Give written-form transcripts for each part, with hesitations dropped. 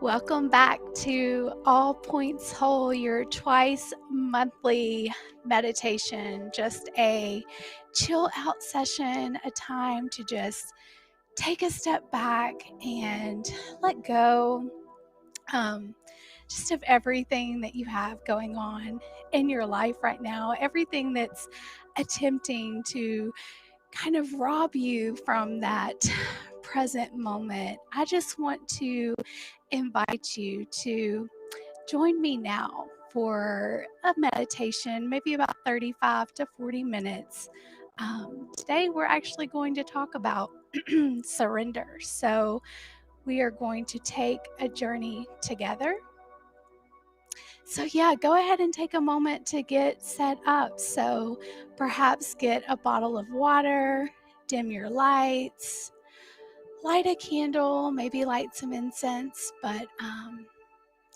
Welcome back to Allpointswhole, your twice monthly meditation. Just a chill out session, a time to just take a step back and let go just of everything that you have going on in your life right now, everything that's attempting to kind of rob you from that present moment. I just want to invite you to join me now for a meditation, maybe about 35 to 40 minutes. Today, we're actually going to talk about surrender. So, we are going to take a journey together. So, yeah, go ahead and take a moment to get set up. So, perhaps get a bottle of water, dim your lights, light a candle, maybe light some incense, but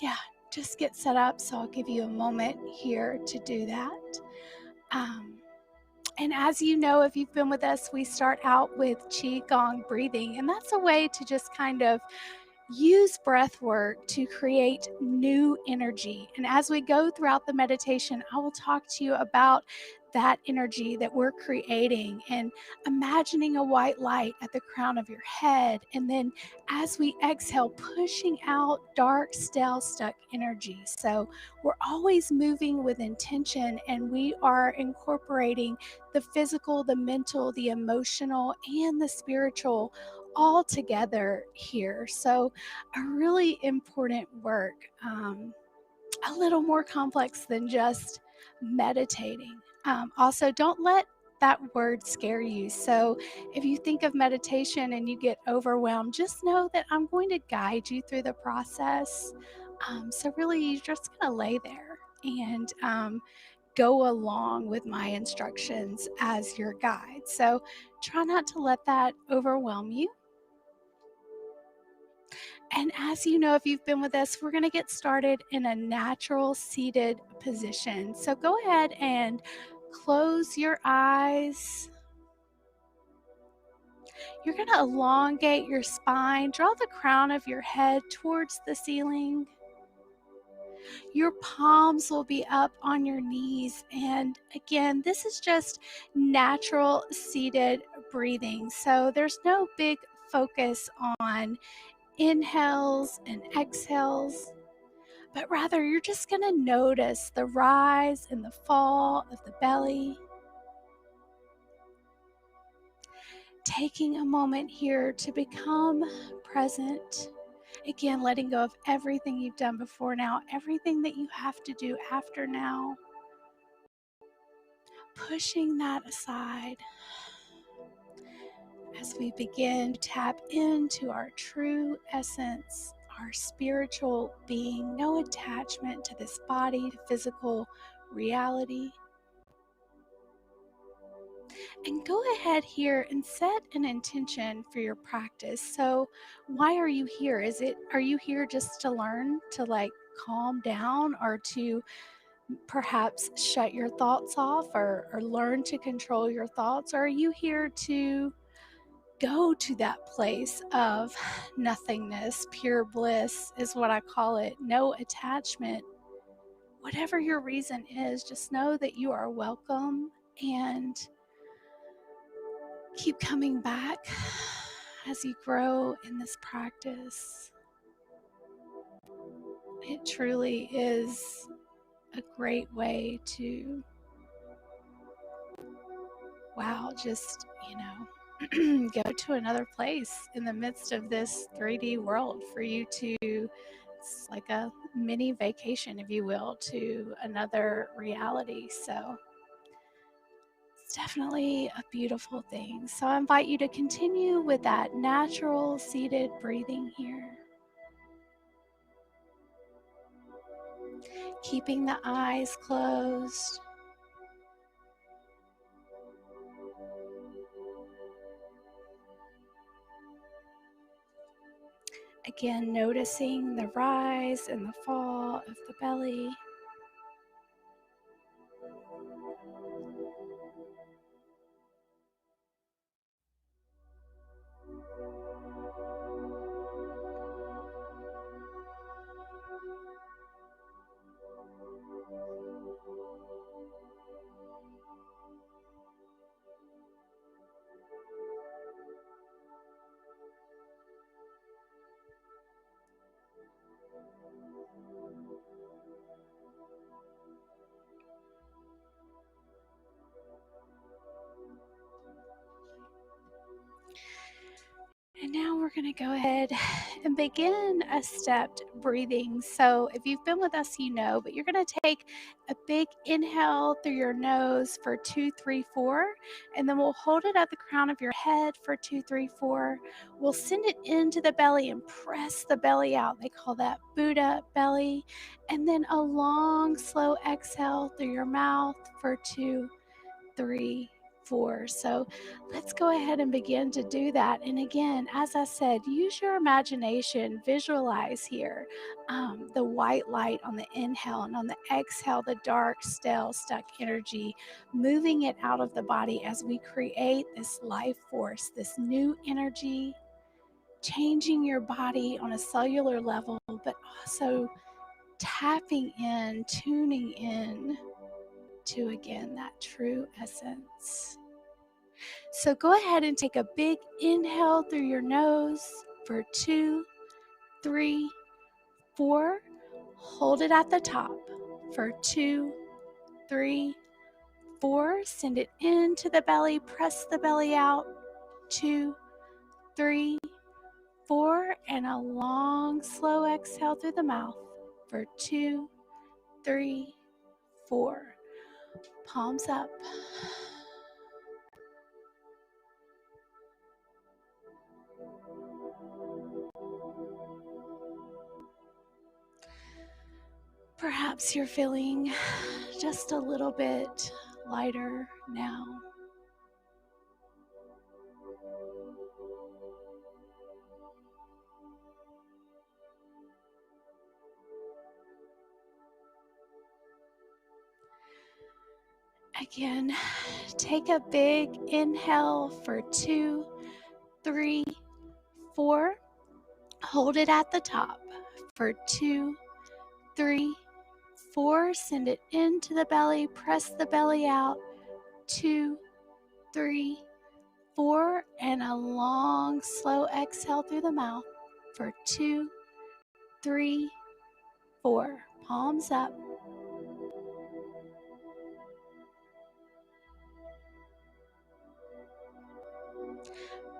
yeah, just get set up. So I'll give you a moment here to do that. And as you know, if you've been with us, we start out with Qigong breathing, and that's a way to just kind of use breath work to create new energy. And as we go throughout the meditation, I will talk to you about that energy that we're creating and imagining a white light at the crown of your head. And then as we exhale, pushing out dark, stale, stuck energy. So we're always moving with intention, and we are incorporating the physical, the mental, the emotional, and the spiritual all together here. So a really important work, a little more complex than just meditating. Also, don't let that word scare you. So if you think of meditation and you get overwhelmed, just know that I'm going to guide you through the process. So really, you're just going to lay there and go along with my instructions as your guide. So try not to let that overwhelm you. And as you know, if you've been with us, we're going to get started in a natural seated position. So go ahead and close your eyes. You're going to elongate your spine, draw the crown of your head towards the ceiling. Your palms will be up on your knees. And again, this is just natural seated breathing. So there's no big focus on inhales and exhales, but rather you're just going to notice the rise and the fall of the belly. Taking a moment here to become present. Again, letting go of everything you've done before now, everything that you have to do after now. Pushing that aside as we begin to tap into our true essence, our spiritual being, no attachment to this body, to physical reality. And go ahead here and set an intention for your practice. So why are you here? Are you here just to learn to calm down, or to perhaps shut your thoughts off, or learn to control your thoughts? Or are you here to go to that place of nothingness, pure bliss is what I call it, no attachment? Whatever your reason is, just know that you are welcome, and keep coming back as you grow in this practice. It truly is a great way to, just, go to another place in the midst of this 3D world, for you to, it's like a mini vacation, if you will, to another reality. So it's definitely a beautiful thing. So I invite you to continue with that natural seated breathing here. Keeping the eyes closed. Again, noticing the rise and the fall of the belly. And now we're going to go ahead and begin a stepped breathing. So if you've been with us, you know, but you're going to take a big inhale through your nose for 2, 3, 4, and then we'll hold it at the crown of your head for 2, 3, 4. We'll send it into the belly and press the belly out. They call that Buddha belly. And then a long, slow exhale through your mouth for 2, 3, 4. So let's go ahead and begin to do that. And again, as I said, use your imagination, visualize here the white light on the inhale, and on the exhale, the dark, stale, stuck energy, moving it out of the body as we create this life force, this new energy, changing your body on a cellular level, but also tapping in, tuning in to, again, that true essence. So go ahead and take a big inhale through your nose for 2, 3, 4. Hold it at the top for 2, 3, 4. Send it into the belly, press the belly out, 2, 3, 4. And a long, slow exhale through the mouth for 2, 3, 4. Palms up. Perhaps you're feeling just a little bit lighter now. Again, take a big inhale for 2, 3, 4. Hold it at the top for 2, 3, 4. Send it into the belly, press the belly out, 2, 3, 4. And a long, slow exhale through the mouth for 2, 3, 4. Palms up.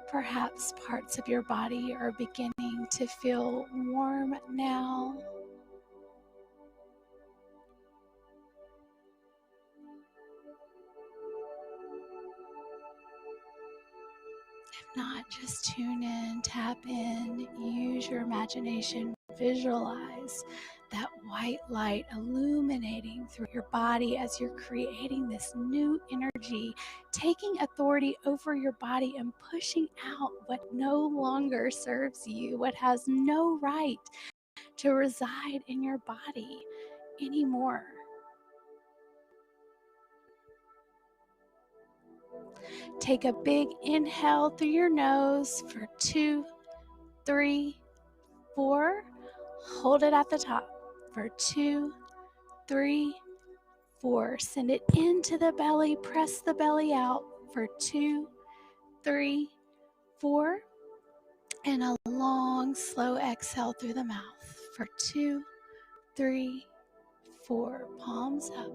Perhaps parts of your body are beginning to feel warm now. If not, just tune in, tap in, use your imagination, visualize that white light illuminating through your body as you're creating this new energy, taking authority over your body and pushing out what no longer serves you, what has no right to reside in your body anymore. Take a big inhale through your nose for 2, 3, 4. Hold it at the top for 2, 3, 4. Send it into the belly, press the belly out for 2, 3, 4. And a long, slow exhale through the mouth for 2, 3, 4. Palms up.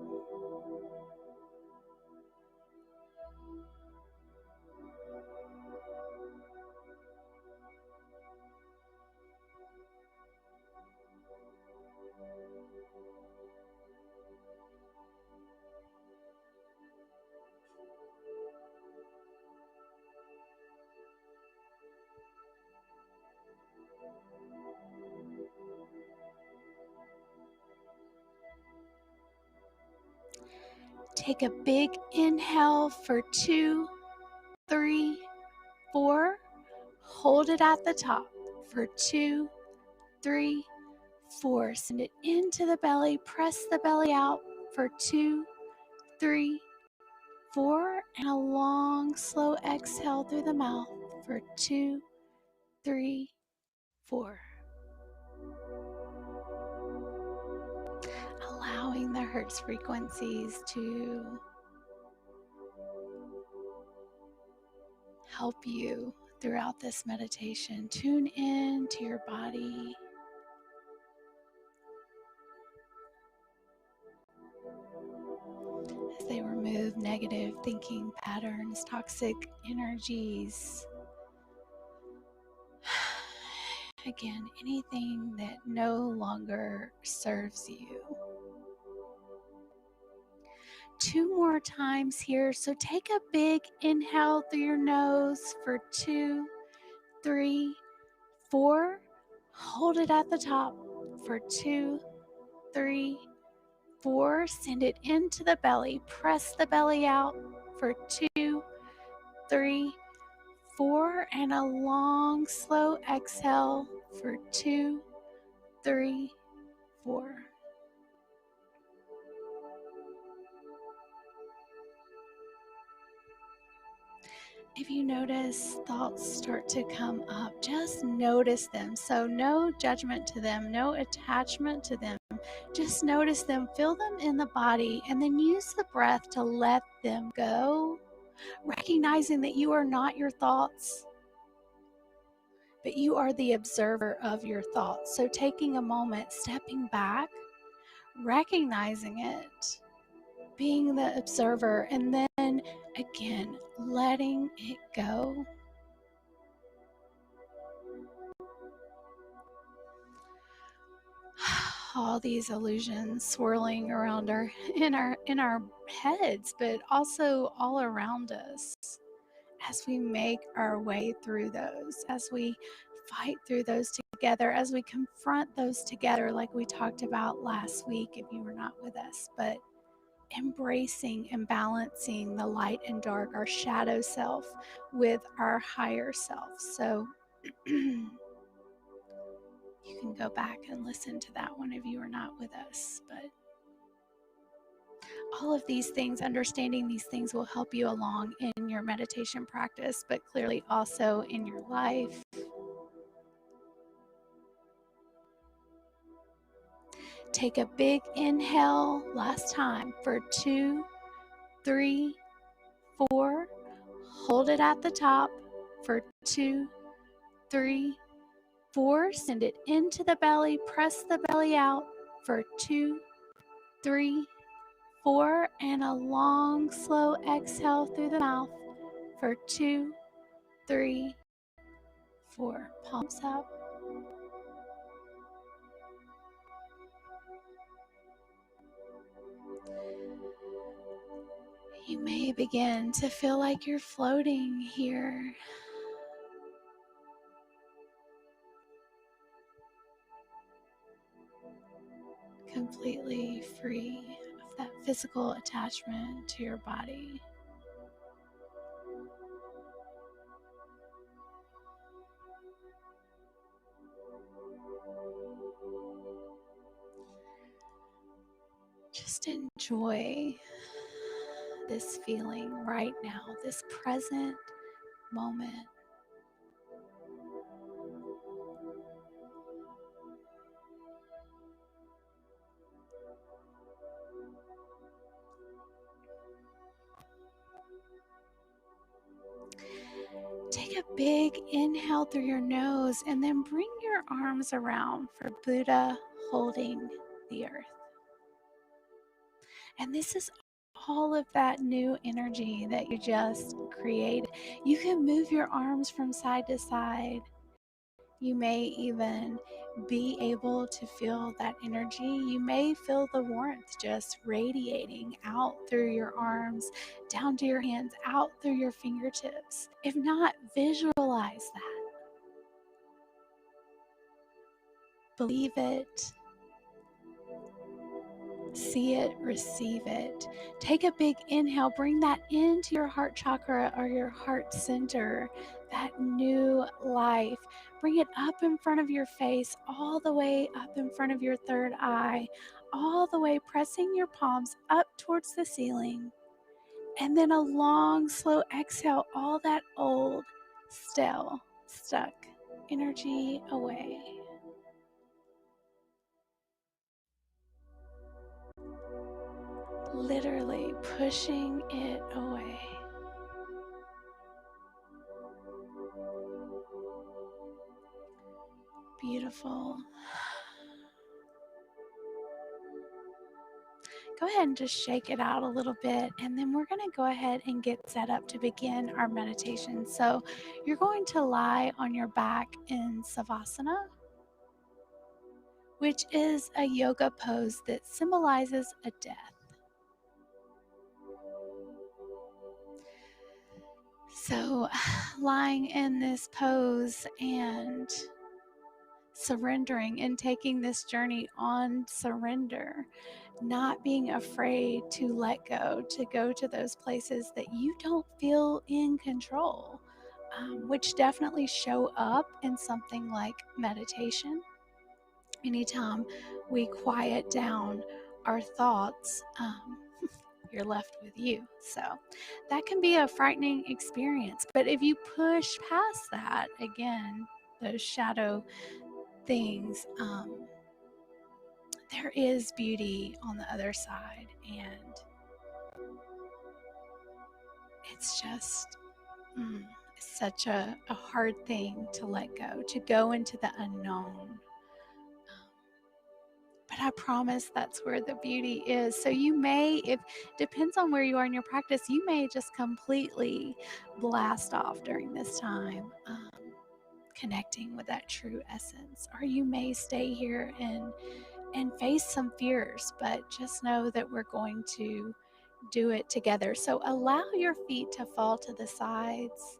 Take a big inhale for 2, 3, 4. Hold it at the top for 2, 3, 4. Send it into the belly, press the belly out for 2, 3, 4. And a long, slow exhale through the mouth for 2, 3, 4. Allowing the Hertz frequencies to help you throughout this meditation. Tune in to your body. remove negative thinking patterns, toxic energies. Again, anything that no longer serves you. 2 more times here. So take a big inhale through your nose for 2, 3, 4. Hold it at the top for 2, 3, 4. Send it into the belly. Press the belly out for 2, 3, 4. And a long, slow exhale for 2, 3, 4. If you notice thoughts start to come up, just notice them. So no judgment to them, no attachment to them. Just notice them, feel them in the body, and then use the breath to let them go, recognizing that you are not your thoughts, but you are the observer of your thoughts. So taking a moment, stepping back, recognizing it, being the observer, and then again, letting it go. All these illusions swirling around in our heads, but also all around us as we make our way through those, as we fight through those together, as we confront those together, like we talked about last week if you were not with us, but embracing and balancing the light and dark, our shadow self with our higher self. So you can go back and listen to that one if you are not with us. But all of these things, understanding these things, will help you along in your meditation practice, but clearly also in your life. Take a big inhale last time for 2, 3, 4. Hold it at the top for 2, 3, 4. Send it into the belly. Press the belly out for 2, 3, 4. And a long, slow exhale through the mouth for 2, 3, 4. Palms up. You may begin to feel like you're floating here. Completely free of that physical attachment to your body. Just enjoy this feeling right now, this present moment. Take a big inhale through your nose and then bring your arms around for Buddha holding the earth. And this is all of that new energy that you just created. You can move your arms from side to side. You may even be able to feel that energy. You may feel the warmth just radiating out through your arms, down to your hands, out through your fingertips. If not, visualize that. Believe it. See it, receive it. Take a big inhale, bring that into your heart chakra or your heart center, that new life. Bring it up in front of your face, all the way up in front of your third eye, all the way pressing your palms up towards the ceiling. And then a long, slow exhale, all that old, stale, stuck energy away. Literally pushing it away. Beautiful. go ahead and just shake it out a little bit, and then we're going to go ahead and get set up to begin our meditation. So you're going to lie on your back in Savasana, which is a yoga pose that symbolizes a death. So lying in this pose and surrendering and taking this journey on surrender, not being afraid to let go, to go to those places that you don't feel in control, which definitely show up in something like meditation. Anytime we quiet down our thoughts, you're left with you. So that can be a frightening experience. But if you push past that, again, those shadow things, there is beauty on the other side. And it's just such a hard thing to let go into the unknown. But I promise that's where the beauty is. So you may, if depends on where you are in your practice, you may just completely blast off during this time, connecting with that true essence. Or you may stay here and face some fears, but just know that we're going to do it together. So allow your feet to fall to the sides.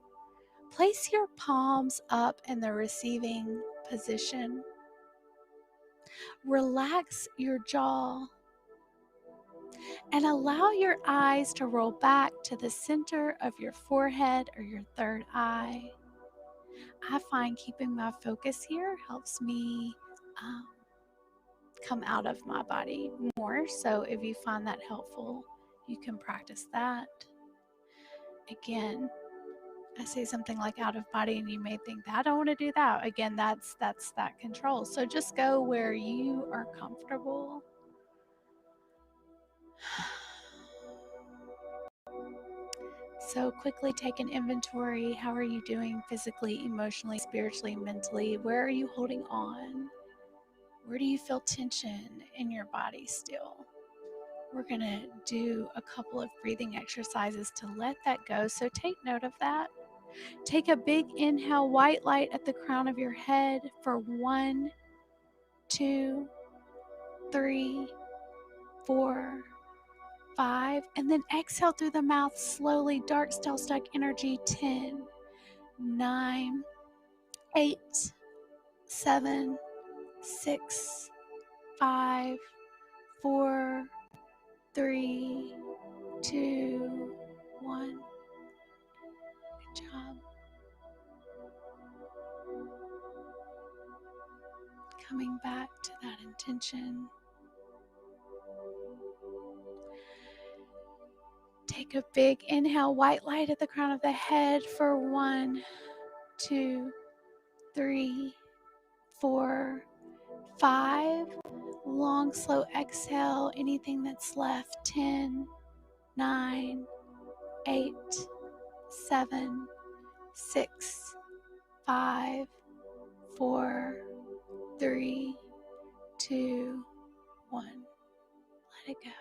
Place your palms up in the receiving position. Relax your jaw and allow your eyes to roll back to the center of your forehead or your third eye. I find keeping my focus here helps me come out of my body more. So if you find that helpful, you can practice that. Again, I say something like out of body and you may think that I don't want to do that. Again, that's that control. So just go where you are comfortable. So quickly take an inventory. How are you doing physically, emotionally, spiritually, mentally? Where are you holding on? Where do you feel tension in your body still? We're going to do a couple of breathing exercises to let that go. So take note of that. Take a big inhale, white light at the crown of your head for 1, 2, 3, 4, 5, and then exhale through the mouth slowly, dark steel stuck energy, 10, 9, 8, 7, 6, 5, 4, 3, 2, 1. Good job. Coming back to that intention. Take a big inhale, white light at the crown of the head for 1, 2, 3, 4, 5. Long, slow exhale, anything that's left. 10, 9, 8, 7, 6, 5, 4, 3, 2, 1. Let it go.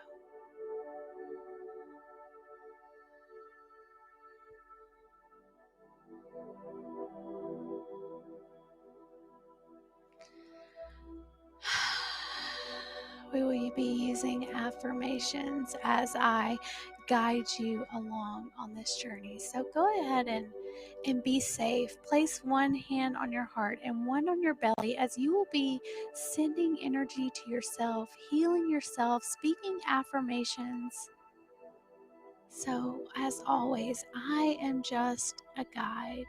We will be using affirmations as I guide you along on this journey. So go ahead and be safe. Place one hand on your heart and one on your belly as you will be sending energy to yourself, healing yourself, speaking affirmations. So as always, I am just a guide.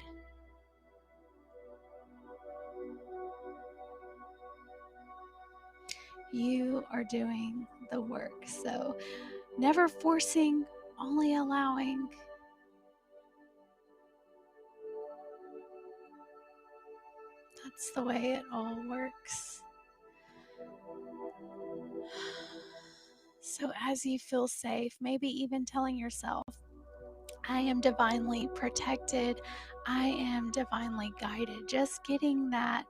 You are doing the work. So never forcing, only allowing. That's the way it all works. So as you feel safe, maybe even telling yourself, I am divinely protected. I am divinely guided. Just getting that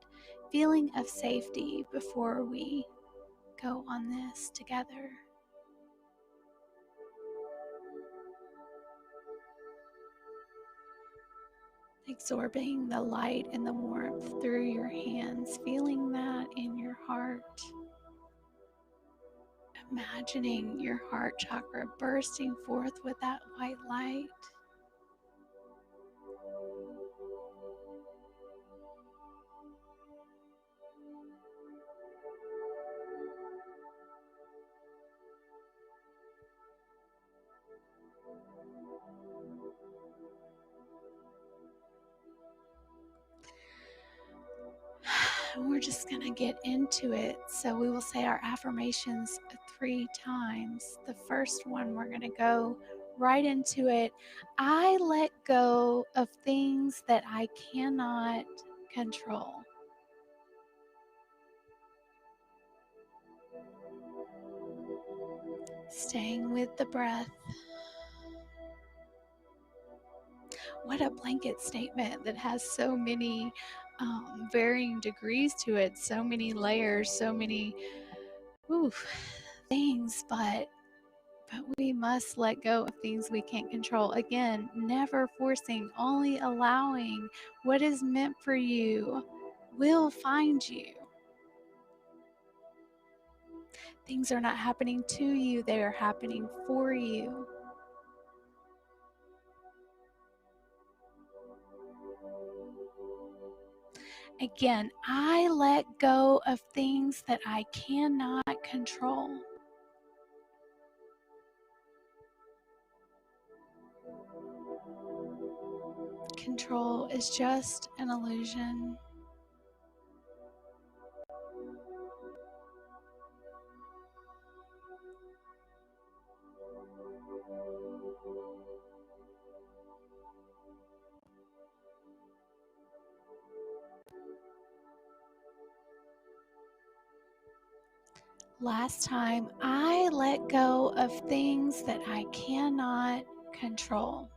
feeling of safety before we go on this together. absorbing the light and the warmth through your hands, feeling that in your heart. Imagining your heart chakra bursting forth with that white light. And we're just going to get into it. So we will say our affirmations 3 times. The first one, we're going to go right into it. I let go of things that I cannot control. Staying with the breath. What a blanket statement that has so many varying degrees to it, so many layers, so many things, but we must let go of things we can't control. Again, never forcing, only allowing. What is meant for you will find you. Things are not happening to you, they are happening for you. Again, I let go of things that I cannot control. Control is just an illusion. Last time, I let go of things that I cannot control.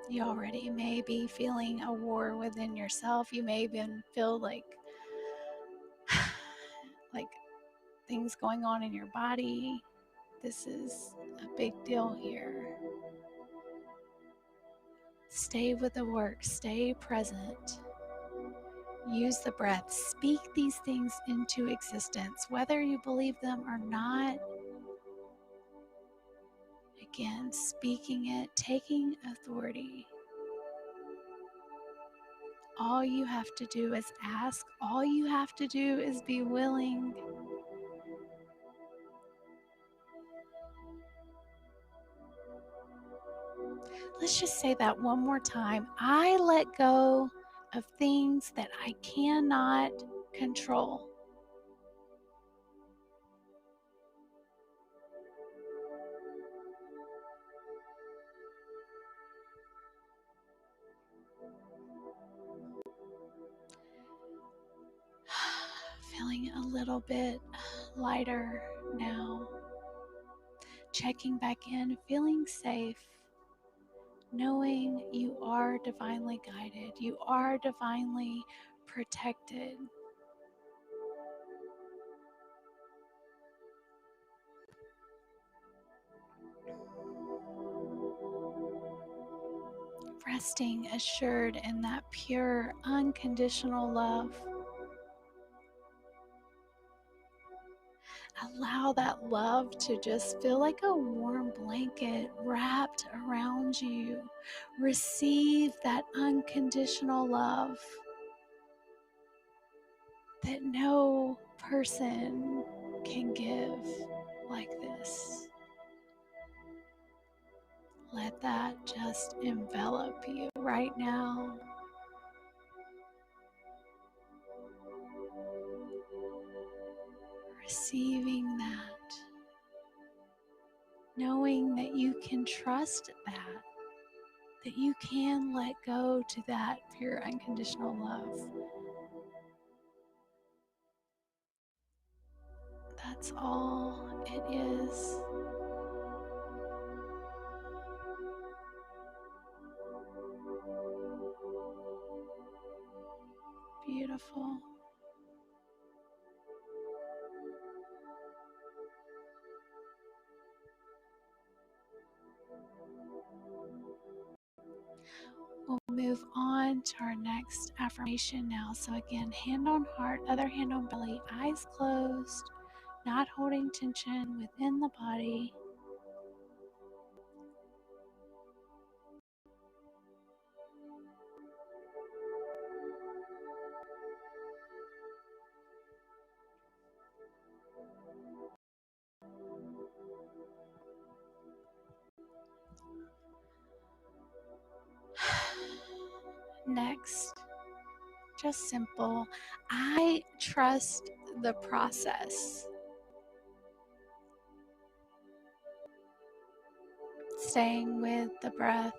You already may be feeling a war within yourself. You may even feel like things going on in your body. This is a big deal here. Stay with the work. Stay present. Use the breath. Speak these things into existence, whether you believe them or not. Again, speaking it, taking authority. All you have to do is ask. All you have to do is be willing. Let's just say that one more time. I let go of things that I cannot control. Feeling a little bit lighter now. Checking back in, feeling safe. Knowing you are divinely guided. You are divinely protected. Resting assured in that pure, unconditional love. Allow that love to just feel like a warm blanket wrapped around you. Receive that unconditional love that no person can give like this. Let that just envelop you right now. Receiving that, knowing that you can trust that you can let go to that pure unconditional love. That's all it is. Beautiful. We'll move on to our next affirmation now. So again, hand on heart, other hand on belly, eyes closed, not holding tension within the body. Next, just simple. I trust the process. Staying with the breath.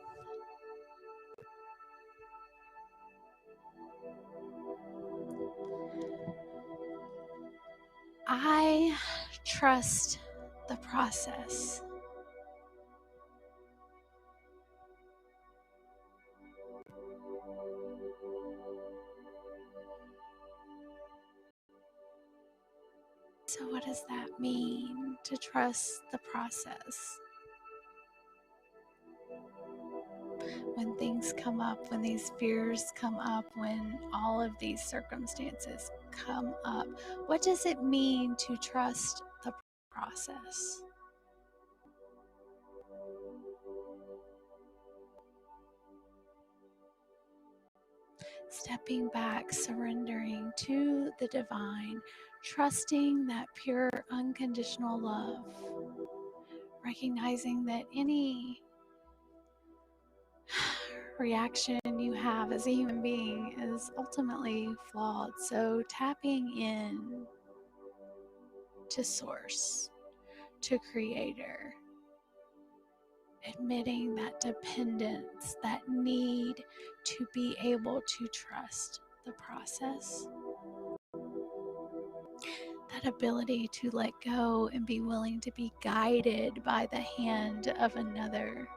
I trust the process. So what does that mean, to trust the process? When things come up, when these fears come up, when all of these circumstances come up, what does it mean to trust the process? Stepping back, surrendering to the divine, trusting that pure, unconditional love, recognizing that any reaction you have as a human being is ultimately flawed. So tapping in to source, to creator, admitting that dependence, that need to be able to trust the process, that ability to let go and be willing to be guided by the hand of another.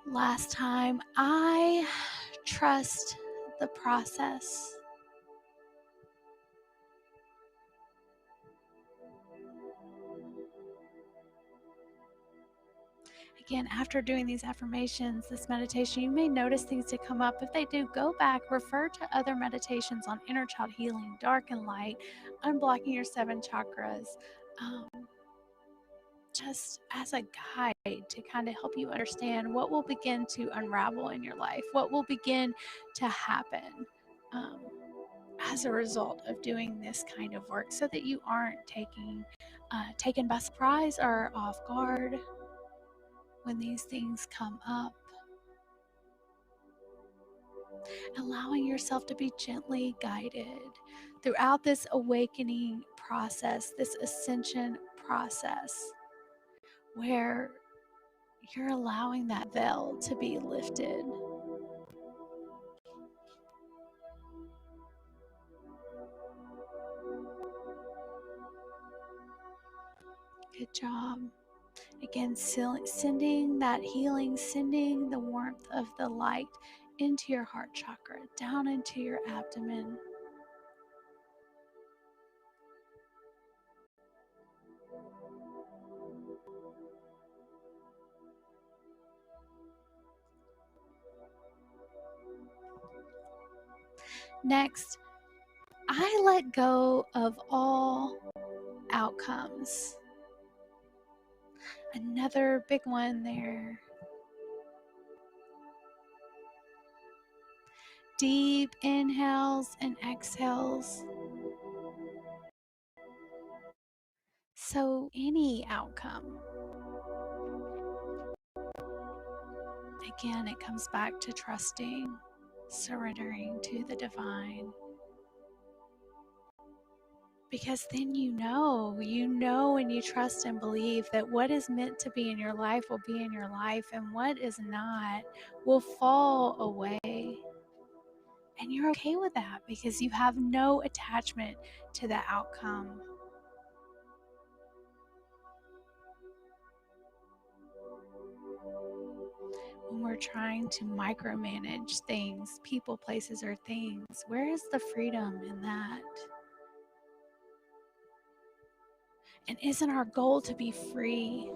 Last time, I trust the process. Again, after doing these affirmations, this meditation, you may notice things to come up. If they do, go back, refer to other meditations on inner child healing, dark and light, unblocking your 7 chakras, just as a guide to kind of help you understand what will begin to unravel in your life, what will begin to happen as a result of doing this kind of work, so that you aren't taken by surprise or off guard when these things come up. Allowing yourself to be gently guided throughout this awakening process, this ascension process, where you're allowing that veil to be lifted. Good job. Again, sending that healing, sending the warmth of the light into your heart chakra, down into your abdomen. Next, I let go of all outcomes. Another big one there. Deep inhales and exhales. So any outcome. Again, it comes back to trusting, surrendering to the divine. Because then you know and you trust and believe that what is meant to be in your life will be in your life, and what is not will fall away. And you're okay with that because you have no attachment to the outcome. When we're trying to micromanage things, people, places, or things, where is the freedom in that? And isn't our goal to be free?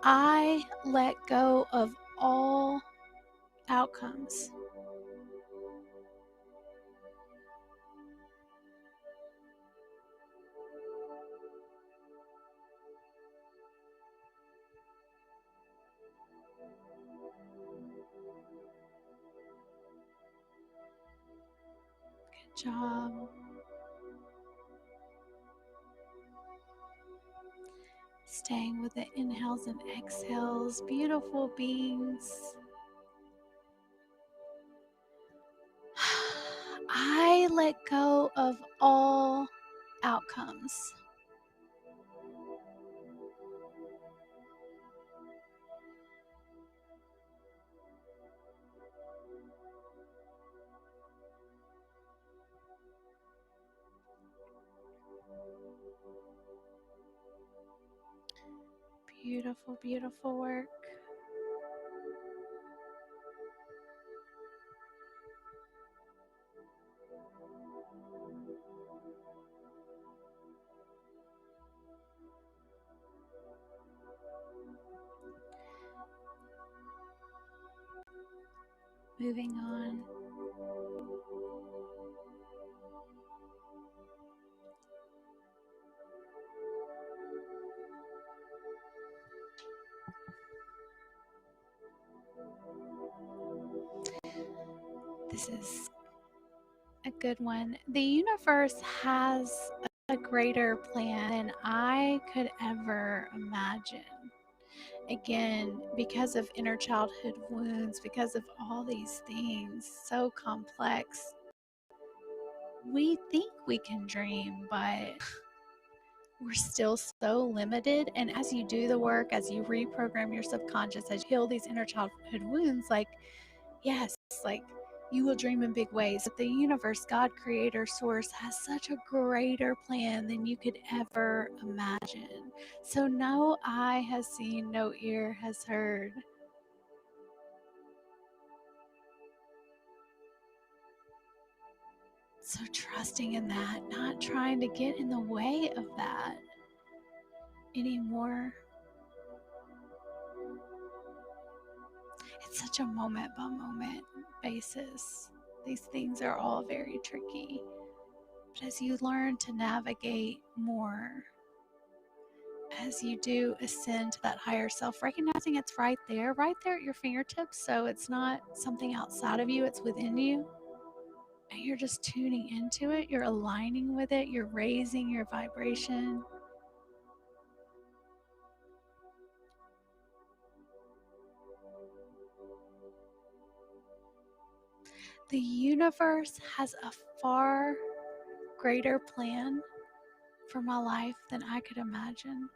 I let go of all outcomes. Good job. Staying with the inhales and exhales, beautiful beings. I let go of all outcomes. Beautiful, beautiful work. Moving on. This is a good one. The universe has a greater plan than I could ever imagine. Again, because of inner childhood wounds, because of all these things, so complex, we think we can dream, but we're still so limited. And as you do the work, as you reprogram your subconscious, as you heal these inner childhood wounds, like, yes, like you will dream in big ways. But the universe, God, creator, source, has such a greater plan than you could ever imagine. So no eye has seen, no ear has heard. So trusting in that, not trying to get in the way of that anymore. It's such a moment by moment basis. These things are all very tricky. But as you learn to navigate more, as you do ascend to that higher self, recognizing it's right there at your fingertips. So it's not something outside of you, it's within you. And you're just tuning into it, you're aligning with it, you're raising your vibration. The universe has a far greater plan for my life than I could imagine.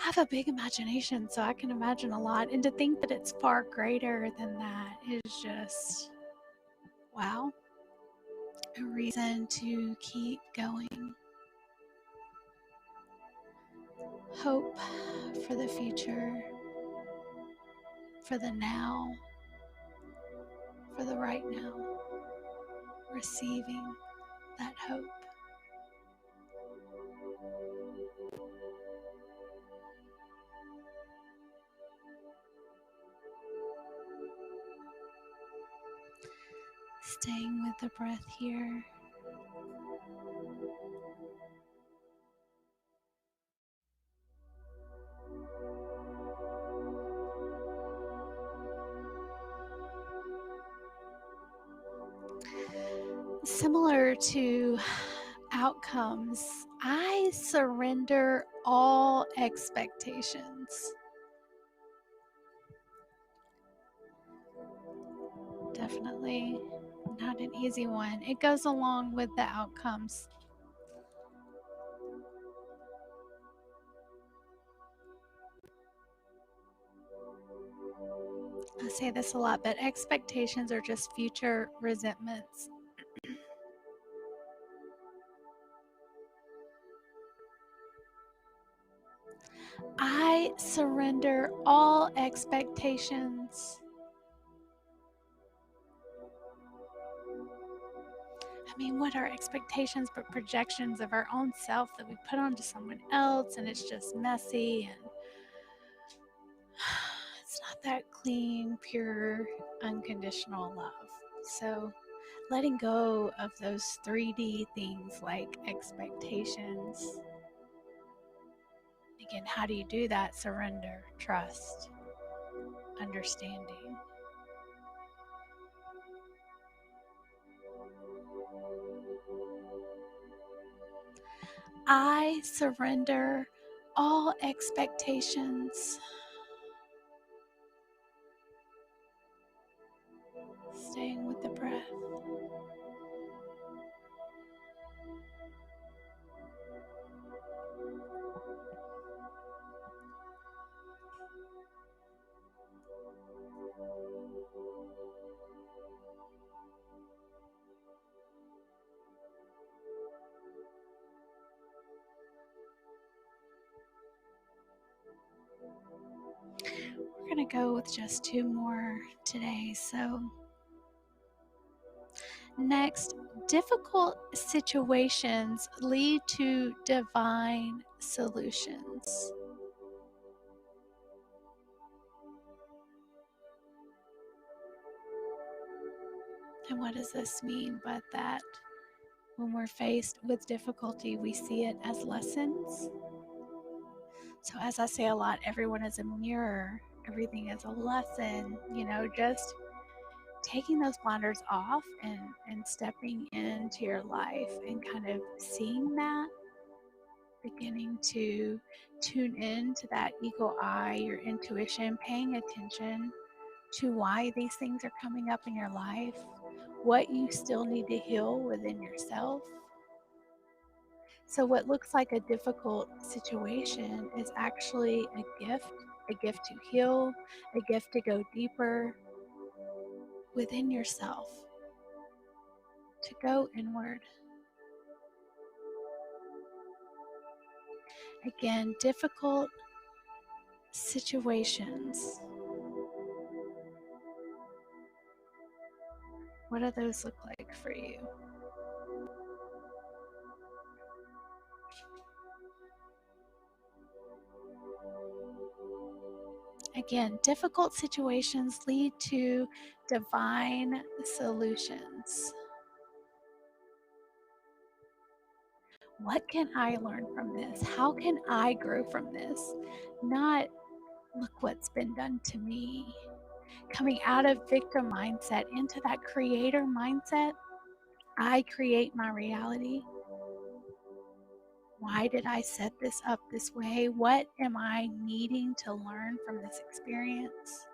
I have a big imagination, so I can imagine a lot. And to think that it's far greater than that is just, wow, a reason to keep going. Hope for the future, for the now, for the right now. Receiving that hope. Staying with the breath here. Similar to outcomes, I surrender all expectations. Definitely not an easy one. It goes along with the outcomes. I say this a lot, but expectations are just future resentments. I surrender all expectations. I mean, what are expectations but projections of our own self that we put onto someone else, and it's just messy, and it's not that clean, pure, unconditional love. So letting go of those 3D things like expectations. Again, how do you do that? Surrender, trust, understanding. I surrender all expectations. Staying with the breath. We're going to go with just 2 more today. So, next, difficult situations lead to divine solutions. And what does this mean? But that when we're faced with difficulty, we see it as lessons. So, as I say a lot, everyone is a mirror, everything is a lesson, just taking those blinders off and stepping into your life and kind of seeing that, beginning to tune in to that eagle eye, your intuition, paying attention to why these things are coming up in your life, what you still need to heal within yourself. So, what looks like a difficult situation is actually a gift to heal, a gift to go deeper within yourself, to go inward. Again, difficult situations. What do those look like for you? Again, difficult situations lead to divine solutions. What can I learn from this? How can I grow from this? Not, look what's been done to me. Coming out of victim mindset into that creator mindset. I create my reality. Why did I set this up this way? What am I needing to learn from this experience?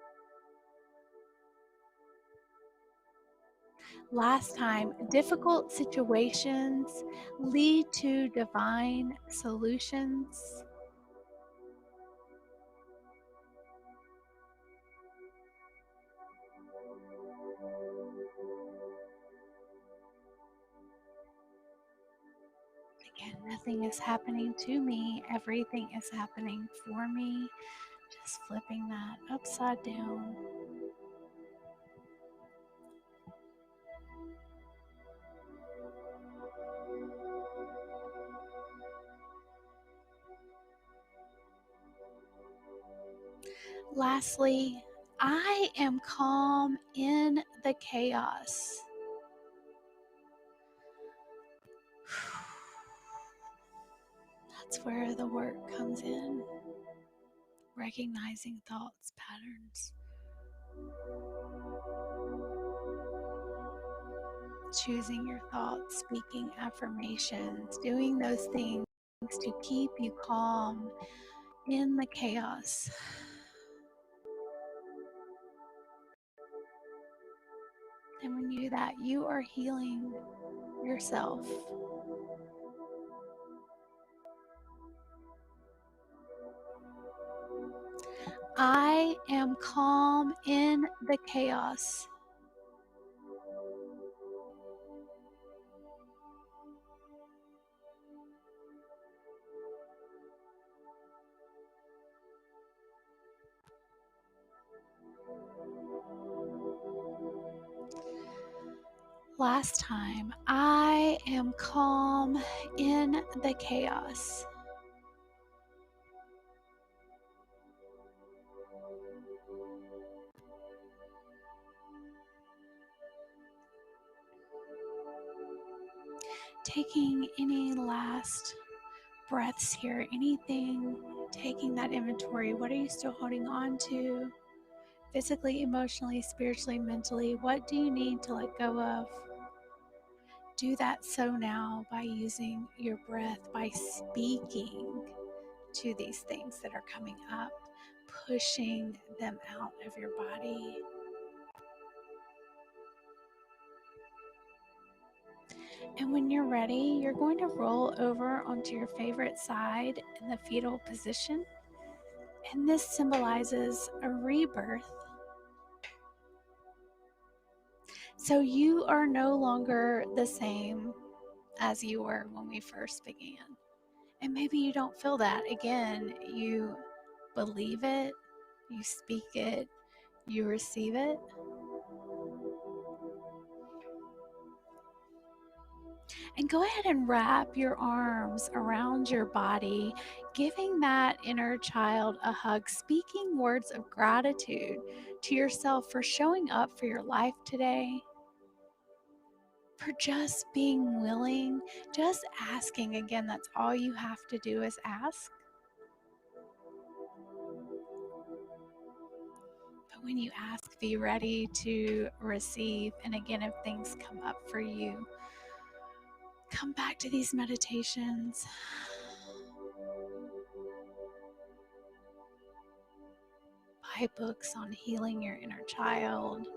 Last time, difficult situations lead to divine solutions. Again, nothing is happening to me. Everything is happening for me. Just flipping that upside down. Lastly, I am calm in the chaos. That's where the work comes in. Recognizing thoughts, patterns. Choosing your thoughts, speaking affirmations, doing those things to keep you calm in the chaos. And when you do that, you are healing yourself. I am calm in the chaos. Last time, I am calm in the chaos. Taking any last breaths here, anything, taking that inventory. What are you still holding on to? Physically, emotionally, spiritually, mentally, what do you need to let go of? Do that so now by using your breath, by speaking to these things that are coming up, pushing them out of your body. And when you're ready, you're going to roll over onto your favorite side in the fetal position. And this symbolizes a rebirth. So you are no longer the same as you were when we first began. And maybe you don't feel that. Again, you believe it, you speak it, you receive it. And go ahead and wrap your arms around your body, giving that inner child a hug, speaking words of gratitude to yourself for showing up for your life today, for just being willing, just asking. Again, that's all you have to do is ask. But when you ask, be ready to receive. And again, if things come up for you, come back to these meditations. Buy books on healing your inner child.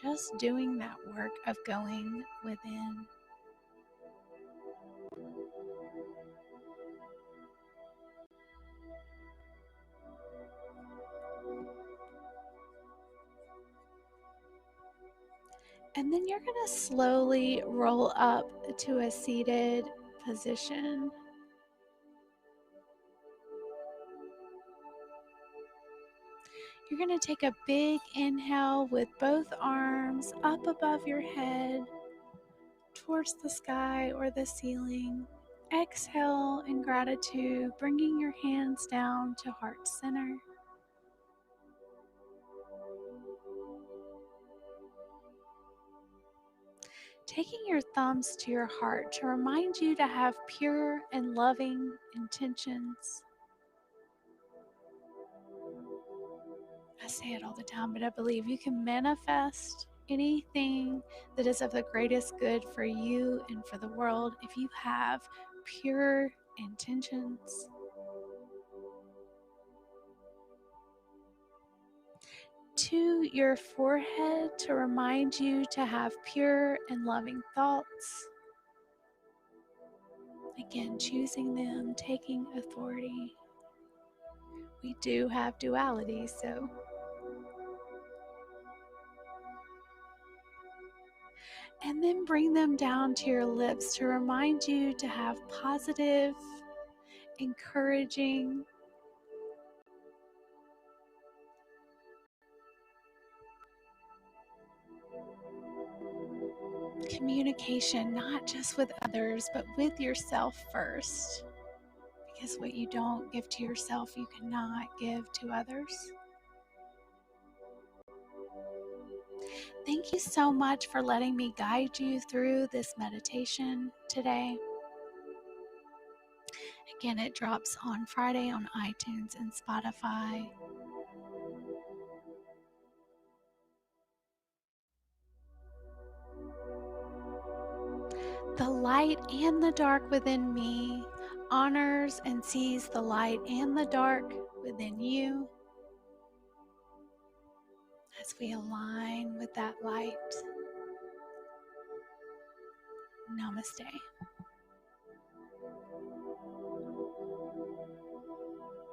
Just doing that work of going within. And then you're going to slowly roll up to a seated position. You're going to take a big inhale with both arms up above your head towards the sky or the ceiling. Exhale in gratitude, bringing your hands down to heart center. Taking your thumbs to your heart to remind you to have pure and loving intentions. I say it all the time, but I believe you can manifest anything that is of the greatest good for you and for the world if you have pure intentions. To your forehead to remind you to have pure and loving thoughts. Again, choosing them, taking authority. We do have duality, so. And then bring them down to your lips to remind you to have positive, encouraging, communication, not just with others, but with yourself first. Because what you don't give to yourself, you cannot give to others. Thank you so much for letting me guide you through this meditation today. Again, it drops on Friday on iTunes and Spotify. The light and the dark within me honors and sees the light and the dark within you as we align with that light. Namaste.